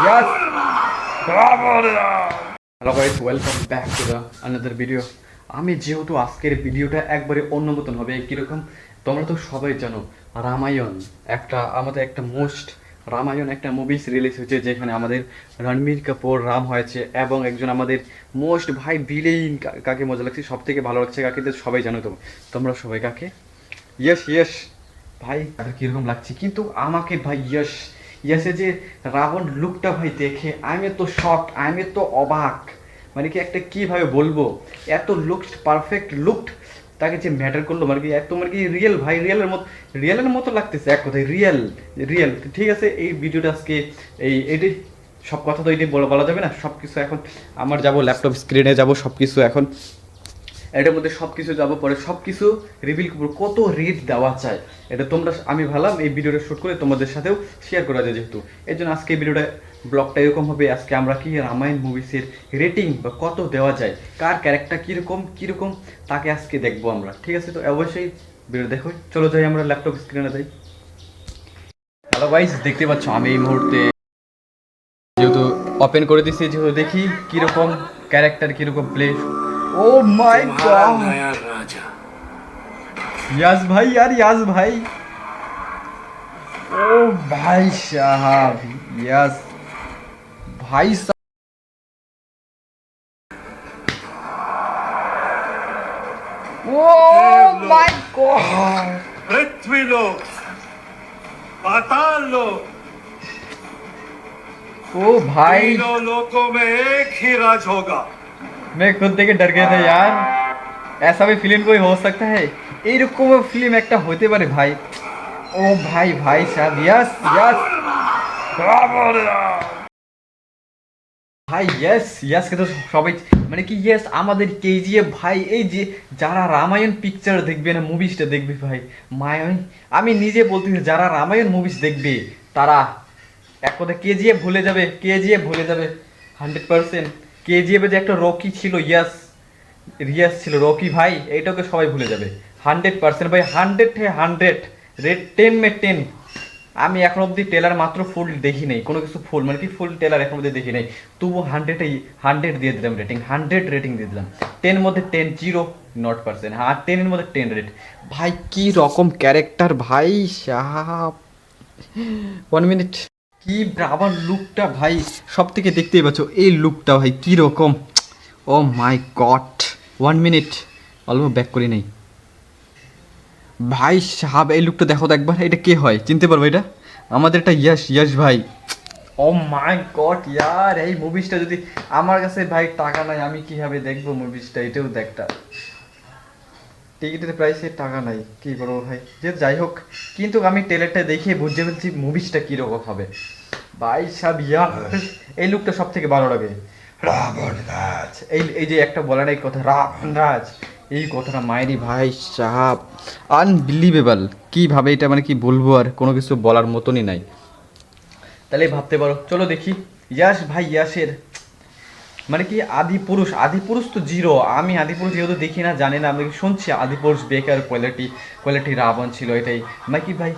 yes. Hello guys, welcome back to the another video. আমি যেহেতু আজকের ভিডিওটা একবারে অন্য মতন হবে, কীরকম তোমরা তো সবাই জানো রামায়ণ আমাদের একটা রামায়ণ একটা মুভিস রিলিজ হয়েছে, যেখানে আমাদের রণবীর কাপুর রাম হয়েছে এবং একজন আমাদের মোস্ট ভাই ভিলেইন। কাকে মজা লাগছে, সব থেকে ভালো লাগছে কাকে, তো সবাই জানো। তোমরা সবাই কাকে? ইয়েস ইয়েস ভাই, তাদের কীরকম লাগছে কিন্তু আমাকে ভাই ইয়েসে যে রাবণ লুকটা ভাই দেখে আমি তো শক, আমি তো অবাক। মানে কি একটা কীভাবে বলবো, এত লুকস পারফেক্ট লুক তাকে যে ম্যাটার করলো, মানে কি এত মানে কি রিয়েল ভাই, রিয়েলের মতো লাগতেছে এক কথায়, রিয়েল রিয়েল। ঠিক আছে, এই ভিডিওটা আজকে এটি সব কথা তো এটি বলা যাবে না, সব কিছু এখন আমার যাব ল্যাপটপ স্ক্রিনে যাব, সব কিছু এখন এটার মধ্যে সব কিছু যাবো, পরে সব কিছু রিভিল করবো, কত রেট দেওয়া চায় এটা তোমরা, আমি ভাবলাম এই ভিডিওটা শ্যুট করে তোমাদের সাথেও শেয়ার করা যায়, যেহেতু এই জন্য আজকে এই ভিডিওটা ব্লগটা এরকম হবে। আজকে আমরা কি রামায়ণ মুভিসের রেটিং বা কত দেওয়া যায়, কার ক্যারেক্টার কীরকম তাকে আজকে দেখবো আমরা। ঠিক আছে, তো অবশ্যই ভিডিও দেখো, চলো যাই আমরা ল্যাপটপ স্ক্রিনে যাই। হ্যালো গাইস, দেখতে পাচ্ছ আমি এই মুহূর্তে যেহেতু ওপেন করে দিচ্ছি, যেহেতু দেখি কীরকম ক্যারেক্টার, কীরকম প্লে। ও মাই গড, यस भाई यार, यस भाई, ओ भाई साहब, यस भाई साहब, ओ माय गॉड, पृथ्वी लोक, पाताल लोक, ओ भाई, तीनों लोकों में एक ही राज होगा। मैं खुद देख के डर गया था यार, ऐसा भी फिल्म कोई हो सकता है, এইরকম ফিল্ম একটা হতে পারে ভাই। ও ভাই, ভাই সাহেব, यस यस ভাই, ইয়েস কে তো সবাই মানে কি ইয়েস, আমাদের কেজিএফ ভাই, এই যে যারা রামায়ণ পিকচার দেখবে না, মুভিসটা দেখবে ভাই, মায়ন আমি নিজে বলতেছি, যারা রামায়ণ মুভিস দেখবে তারা এক কথা কেজিএফ ভুলে যাবে, 100%। কেজিএফে যে একটা রকি ছিল, রিয়াস ছিল রকি ভাই, এইটাকে সবাই ভুলে যাবে 100% ভাই, 100 রেড 10 আমি এখন অব্দি টেলার মাত্র ফুল দেখি নাই, কোনো কিছু ফুল মানে কি ফুল টেলার এখন অব্দি দেখি নাই, তবু 100 দিয়ে দিলাম রেটিং, 100 রেটিং দিয়ে দিলাম। 10 মধ্যে 10, 0 হ্যাঁ, 10 মধ্যে 10 রেট। ভাই কি রকম ক্যারেক্টার ভাই সাহাব, 1 মিনিট, কি আবার লুকটা ভাই, সব থেকে দেখতেই পাচ্ছ এই লুকটা ভাই কি রকম, ও মাই গড। 1 মিনিট, অল্প ব্যাক করি নাই ভাই সাহাব, এই লুকটা দেখো তো একবার, এটা কে হয় চিনতে পারবো, এটা আমাদের এটা ইয়াশ ভাই। ও মাই গড ইয়ার, এই মুভিসটা যদি আমার কাছে ভাই টাকা নাই, আমি কিভাবে দেখবো মুভিসটা, এটাও দেখটা টিকিটের প্রাইসে টাকা নাই, কি করবো ভাই, যে যাই হোক, কিন্তু আমি ট্রেলারটা দেখে বুঝতে পেরেছি মুভিসটা কীরকম হবে ভাই সাহেব। ইয়ার এই লুকটা সব থেকে ভালো লাগে, রাবণ রাজ, এই যে একটা বলার এই কথা, রাবণ রাজ, এই কথাটা মায়েরই ভাই সাহাব, আনবিলিভেবল। কীভাবে এটা মানে কি বলবো, আর কোনো কিছু বলার মতনই নাই। তাহলে ভাবতে পারো, চলো দেখি ইয়াশ ভাই, ইয়াশের মানে কি আদিপুরুষ তো জিরো। আমি আদিপুরুষ যেহেতু দেখি না, জানি না, আমি শুনছি আদিপুরুষ বেকার কোয়ালিটি রাবণ ছিল, এটাই মানে কি ভাই,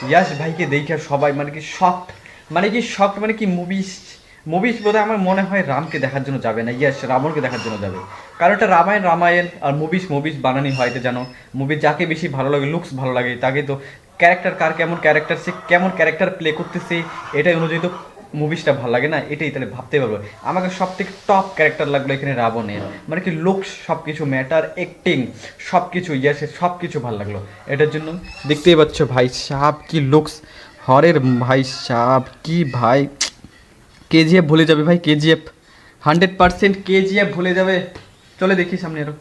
ইয়াশ ভাইকে দেখে সবাই মানে কি মুভিস বোধহয় আমার মনে হয় রামকে দেখার জন্য যাবে না, ইয়াশ রাবণকে দেখার জন্য যাবে। কারণ এটা রামায়ণ আর মুভিস বানানি হয়, এটা জানো, মুভি যাকে বেশি ভালো লাগে, লুকস ভালো লাগে, তাকে তো ক্যারেক্টার, কার কেমন ক্যারেক্টার, সে কেমন ক্যারেক্টার প্লে করতেছে এটাই অনুযায়ী তো মুভিসটা ভালো লাগে না, এটাই তাহলে ভাবতে পারবো। আমাকে সব থেকে টপ ক্যারেক্টার লাগলো এখানে রাবণের, মানে কি লুকস, সব কিছু ম্যাটার, অ্যাক্টিং, সব কিছু ইয়াসের সব কিছু ভালো লাগলো। এটার জন্য দেখতেই পাচ্ছ ভাই সাহাব কি লুকস, হরের ভাই সাহাব কি ভাই, কেজিএফ ভুলে যাবে ভাই, কেজিএফ 100% কেজিএফ ভুলে যাবে। চলে দেখি সামনে আরো।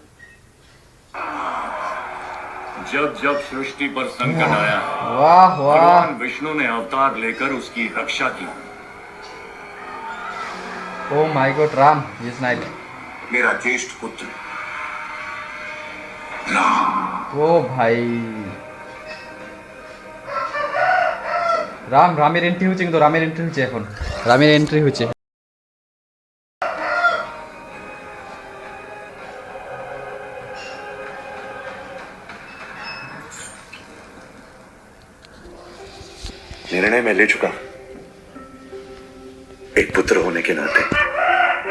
जब जब सृष्टि पर संकट आया, वाह वाह, भगवान विष्णु ने अवतार लेकर उसकी रक्षा की। Oh my God, Ram this night, मेरा ज्येष्ठ पुत्र ও ভাই, রামের এন্ট্রি হচ্ছে, কিন্তু রামের এন্ট্রি হচ্ছে এখন, রামের এন্ট্রি হচ্ছে। निर्णय मैं ले चुका। एक पुत्र होने के नाते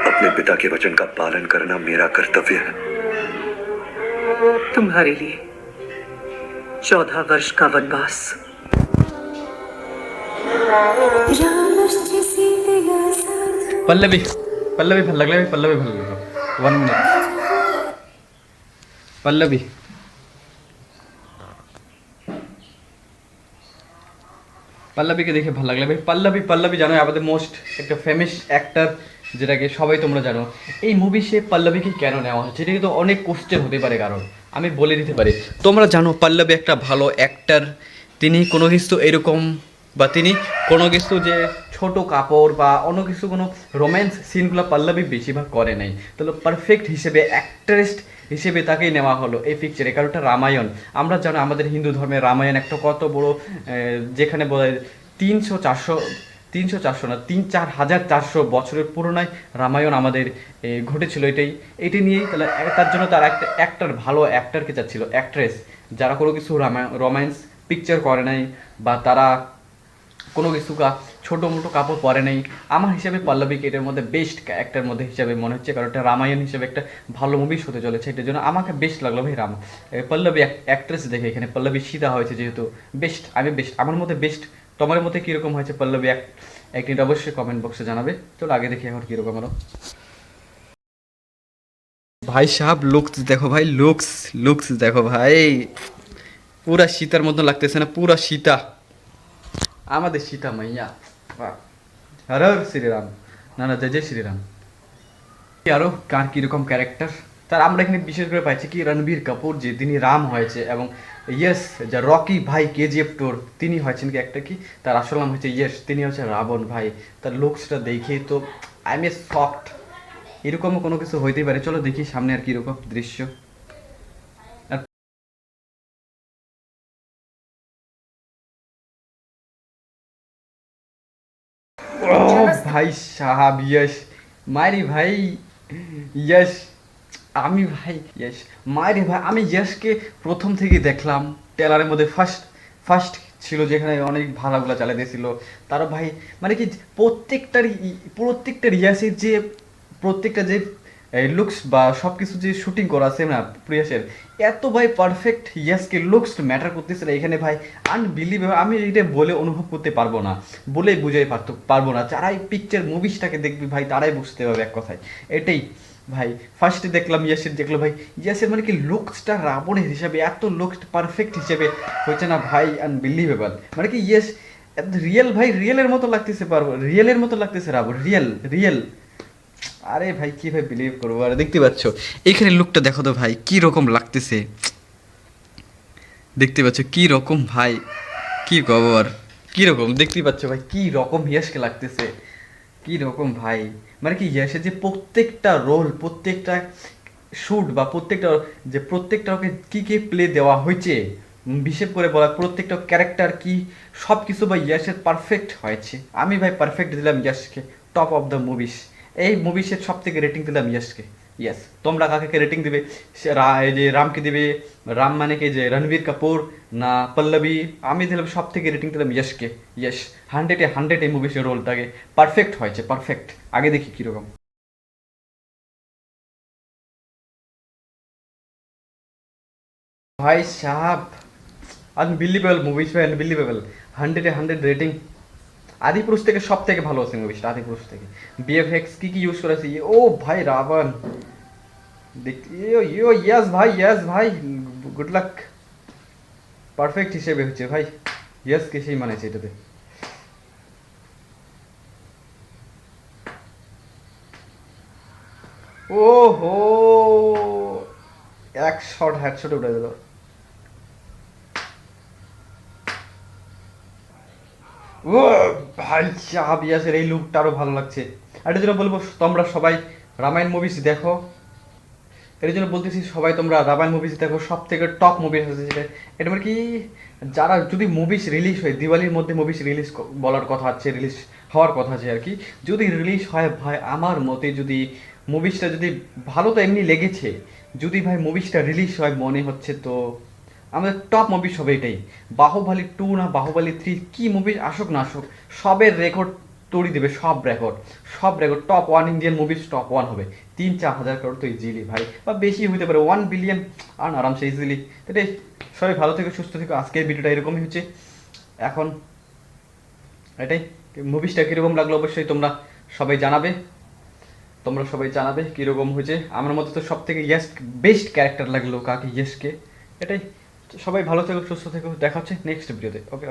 अपने पिता के वचन का पालन करना मेरा कर्तव्य है। तुम्हारे लिए 14 वर्ष का वनवास। पल्लवी पल्लवी ভাল লাগলে पल्लवी ভাল লাগলো 1 মিনিট पल्लवी পল্লবীকে দেখে ভালো লাগলে ভাই। পল্লবী জানো আমাদের মোস্ট একটা ফেমাস অ্যাক্টর, যেটাকে সবাই তোমরা জানো। এই মুভি সে পল্লবীকে কেন নেওয়া হচ্ছে এটা কিন্তু অনেক কোশ্চেন হতে পারে, কারণ আমি বলে দিতে পারি। তোমরা জানো পল্লবী একটা ভালো অ্যাক্টর, তিনি কোনো কিছু এরকম বা তিনি কোনো কিছু যে ছোট কাপড় বা অন্য কিছু কোনো রোম্যান্স সিনগুলো পল্লবী বেশিরভাগ করে নাই, তাহলে পারফেক্ট হিসেবে অ্যাক্ট্রেস হিসেবে তাকেই নেওয়া হলো এই পিকচারে। কারণ এটা রামায়ণ, আমরা জানো আমাদের হিন্দু ধর্মের রামায়ণ একটা কত বড়, যেখানে বলা যায় 300-400 না 3-4,400 বছরের পুরোনায় রামায়ণ আমাদের ঘটেছিল। এটি নিয়েই তাহলে তার জন্য তার একটা অ্যাক্টর, ভালো অ্যাক্টরকে চাচ্ছিল, অ্যাক্ট্রেস যারা কোনো কিছু রোম্যান্স পিকচার করে নাই বা তারা কোনো কিছু ছোটো মোটো কাপড় পরে নেই। আমার হিসাবে পল্লবীকে এটার মধ্যে বেস্ট ক্যারেক্টার মধ্যে হিসাবে মনে হচ্ছে, কারণ এটা রামায়ণ হিসেবে একটা ভালো মুভিস হতে চলেছে। এটার জন্য আমাকে বেস্ট লাগলো ভাই পল্লবী অ্যাক্ট্রেস দেখে। এখানে পল্লবী সীতা হয়েছে যেহেতু বেস্ট, আমি বেস্ট, আমার মধ্যে বেস্ট। তোমার মধ্যে কীরকম হয়েছে পল্লবী অ্যাক্টিং অবশ্যই কমেন্ট বক্সে জানাবে। চলো আগে দেখি এখন কীরকম আরো। ভাই সাহেব লুকস দেখো ভাই, লুকস দেখো ভাই, পুরা সীতার মতো লাগতেছে না? পুরা সীতা, আমাদের সীতা মাইয়া। হর হর শ্রীরাম, না জয় জয় শ্রীরাম। আরও কার কীরকম ক্যারেক্টার তার আমরা এখানে বিশেষ করে পাইছি কি রণবীর কাপুর, যে তিনি রাম হয়েছে, এবং ইয়েস যা রকি ভাই KGF টুর তিনি হয়েছেন কি একটা কি তার আসল নাম হচ্ছে ইয়েস, তিনি হচ্ছে রাবণ ভাই। তার লুকসটা দেখে তো আই এম এ সফট, এরকমও কোনো কিছু হইতেই পারে। চলো দেখি সামনে আর কীরকম দৃশ্য। ভাই সাহাব ইয়শ মারি ভাই, ইয়শ আমি ভাই ইয়শ মারি ভাই। আমি ইয়শকে প্রথম থেকেই দেখলাম ট্রেলারের মধ্যে, ফার্স্ট ছিল যেখানে অনেক ভাড়াগুলো চালিয়ে দিয়েছিল তারও ভাই, মানে কি প্রত্যেকটার ইয়াসের যে প্রত্যেকটা যে লুকস বা সব কিছু যে শুটিং করা আছে না প্রিয়াসের, এত ভাই পারফেক্ট ইয়াসকে লুকস ম্যাটার করতেছে না এখানে ভাই, আনবিলিভেবল। আমি এটা বলে অনুভব করতে পারবো না, বলেই বুঝাই পারবো না। যারাই পিকচার মুভিসটাকে দেখবি ভাই তারাই বুঝতে পারবে এক কথায় এটাই ভাই। ফার্স্টে দেখলাম ইয়াসের, দেখলো ভাই ইয়াসের মানে কি লুকসটা রাবণের হিসাবে এত লুকস পারফেক্ট হিসেবে হয়েছে না ভাই, আনবিলিভেবল। মানে কি ইয়েস রিয়েল ভাই, রিয়েলের মতো লাগতেছে, পারবো রিয়েলের মতো লাগতেছে রাবণ, রিয়েল। আরে ভাই কি ভাই বিলিভ করবো। আর দেখতে পাচ্ছ এখানে লুকটা দেখো তো ভাই কি রকম লাগতেছে, দেখতে পাচ্ছ কি রকম ভাই, কি খবর কি রকম দেখতে পাচ্ছ ভাই কি রকম ইয়াসকে লাগতেছে, কি রকম ভাই। মানে কি ইয়াসের যে প্রত্যেকটা রোল, প্রত্যেকটা শুট বা প্রত্যেকটা ওকে কি প্লে দেওয়া হয়েছে, বিশেষ করে বলা প্রত্যেকটা ক্যারেক্টার কি সব কিছু ভাই ইয়াসের পারফেক্ট হয়েছে। আমি ভাই পারফেক্ট দিলাম ইয়াসকে, টপ অফ দ্য মুভিস। এই মুভিসের সব থেকে রেটিং দিলাম ইয়াসকে। ইয়েস, তোমরা কাকে রেটিং দিবে? এই যে রামকে দিবে, রাম মানে কি যে রণবীর কাপুর না পল্লবী? আমি দিলাম সব থেকে রেটিং দিলাম ইয়াসকে। ইয়েস, 100-100 এই মুভিসের রোলটাকে পারফেক্ট হয়েছে, পারফেক্ট। আগে দেখি কীরকম। ভাই সাহাব আনবিলিভেবল মুভিস ভাই, আনবিলিভেবল। 100-100 রেটিং। আদিপুরুষ থেকে সব থেকে ভালো আছে মুভিসটা, আদিপুরুষ থেকে। BFX কি ইউজ করেছে, ও ভাই রাবণ দেখতে, ইয়েস ভাই গুড লাক। পারফেক্ট হিসেবে হচ্ছে ভাই, ইয়েসকে সেই মানেছে এটাতে। ও হো, এক শট হেডশট উঠে দিল। ও ভাই সাহাব ইয়াসের এই লুকটা আরো ভালো লাগছে। আর এর জন্য বলবো তোমরা সবাই রামায়ণ মুভিস দেখো, এর জন্য বলতেছি সবাই তোমরা রামায়ণ মুভিস দেখো, সব থেকে টপ মুভি হচ্ছে যেটা। এটা মানে কি যারা যদি মুভিস রিলিজ হয় দিওয়ালির মধ্যে, মুভিস রিলিজ বলার কথা আছে, রিলিজ হওয়ার কথা আছে আর কি, যদি রিলিজ হয় ভাই আমার মতে যদি মুভিসটা যদি ভালো তো এমনি লেগেছে, যদি ভাই মুভিসটা রিলিজ হয় মনে হচ্ছে তো আমাদের টপ মুভিস হবে এটাই। বাহুবলী 2 না বাহুবলী 3 কি মুভি আসুক না আসুক, সবের রেকর্ড তড়ি দেবে সব record top 1 Indian movies top 1 হবে 3-4 হাজার করোড় তো ইজিলি ভাই, বা বেশি হতে পারে 1 বিলিয়ন আর আরামসে ইজিলি। এটাই, সবাই ভালো থেকো সুস্থ থেকো। আজকের ভিডিওটা এরকমই হচ্ছে। এখন এটাই, মুভিসটা কীরকম লাগলো অবশ্যই তোমরা সবাই জানাবে কীরকম হয়েছে। আমার মতে তো সব থেকে বেস্ট ক্যারেক্টার লাগলো কাকে, ইয়েসকে। এটাই, সবাই ভালো থেকো সুস্থ থেকো, দেখা হচ্ছে নেক্সট ভিডিওতে। ওকে।